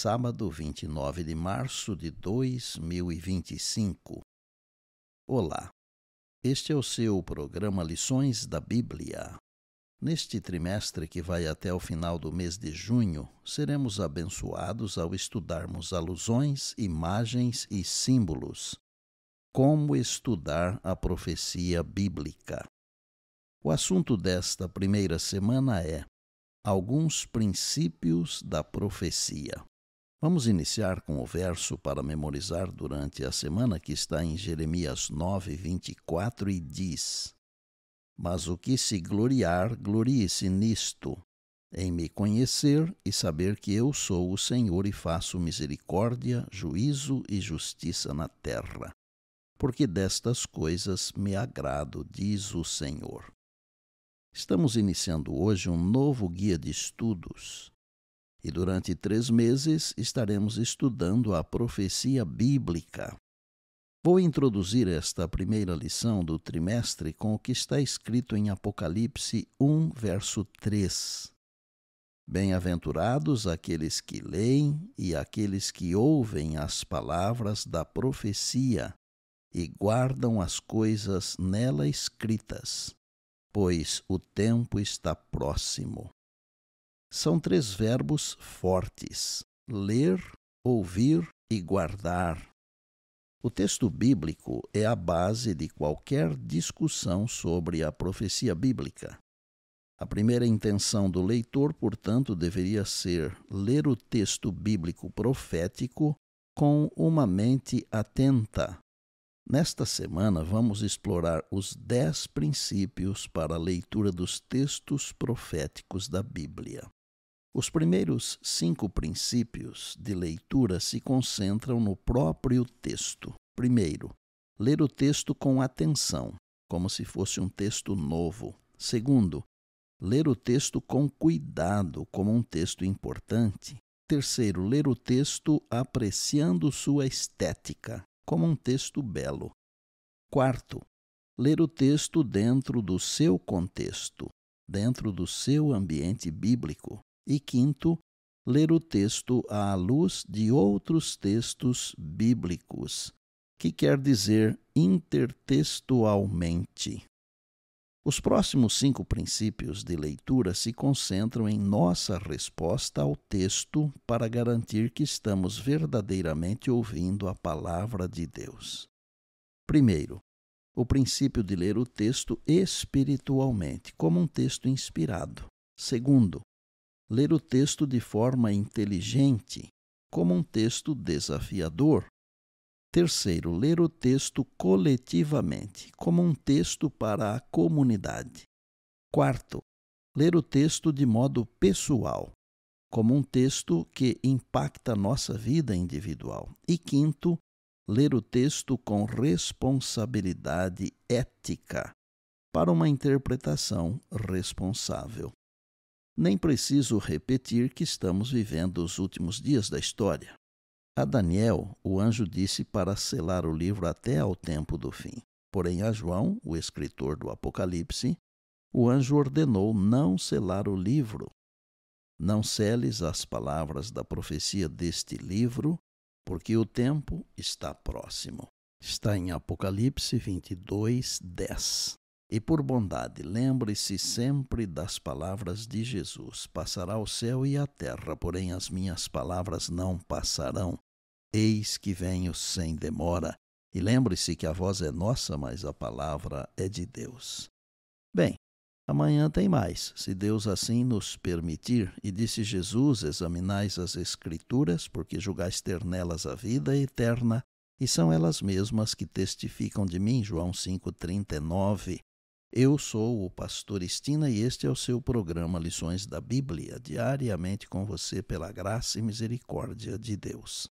sábado, 29 de março de 2025. Olá, este é o seu programa Lições da Bíblia. Neste trimestre que vai até o final do mês de junho, seremos abençoados ao estudarmos alusões, imagens e símbolos. Como estudar a profecia bíblica? O assunto desta primeira semana é alguns princípios da profecia. Vamos iniciar com o verso para memorizar durante a semana que está em Jeremias 9, 24 e diz: Mas o que se gloriar, glorie-se nisto, em me conhecer e saber que eu sou o Senhor e faço misericórdia, juízo e justiça na terra. Porque destas coisas me agrado, diz o Senhor. Estamos iniciando hoje um novo guia de estudos e durante 3 meses estaremos estudando a profecia bíblica. Vou introduzir esta primeira lição do trimestre com o que está escrito em Apocalipse 1, verso 3. Bem-aventurados aqueles que leem e aqueles que ouvem as palavras da profecia e guardam as coisas nela escritas, pois o tempo está próximo. São 3 verbos fortes: ler, ouvir e guardar. O texto bíblico é a base de qualquer discussão sobre a profecia bíblica. A primeira intenção do leitor, portanto, deveria ser ler o texto bíblico profético com uma mente atenta. Nesta semana, vamos explorar os 10 princípios para a leitura dos textos proféticos da Bíblia. Os primeiros 5 princípios de leitura se concentram no próprio texto. Primeiro, ler o texto com atenção, como se fosse um texto novo. Segundo, ler o texto com cuidado, como um texto importante. Terceiro, ler o texto apreciando sua estética, como um texto belo. Quarto, ler o texto dentro do seu contexto, dentro do seu ambiente bíblico. E quinto, ler o texto à luz de outros textos bíblicos, que quer dizer intertextualmente. Os próximos 5 princípios de leitura se concentram em nossa resposta ao texto para garantir que estamos verdadeiramente ouvindo a palavra de Deus. Primeiro, o princípio de ler o texto espiritualmente, como um texto inspirado. Segundo, ler o texto de forma inteligente, como um texto desafiador. Terceiro, ler o texto coletivamente, como um texto para a comunidade. Quarto, ler o texto de modo pessoal, como um texto que impacta nossa vida individual. E quinto, ler o texto com responsabilidade ética, para uma interpretação responsável. Nem preciso repetir que estamos vivendo os últimos dias da história. A Daniel, o anjo disse para selar o livro até ao tempo do fim. Porém, a João, o escritor do Apocalipse, o anjo ordenou não selar o livro. Não seles as palavras da profecia deste livro, porque o tempo está próximo. Está em Apocalipse 22, 10. E por bondade, lembre-se sempre das palavras de Jesus. Passará o céu e a terra, porém as minhas palavras não passarão. Eis que venho sem demora. E lembre-se que a voz é nossa, mas a palavra é de Deus. Bem, amanhã tem mais, se Deus assim nos permitir. E disse Jesus: examinais as Escrituras, porque julgais ter nelas a vida eterna, e são elas mesmas que testificam de mim. João 5,39. Eu sou o pastor Estina e este é o seu programa Lições da Bíblia, diariamente com você pela graça e misericórdia de Deus.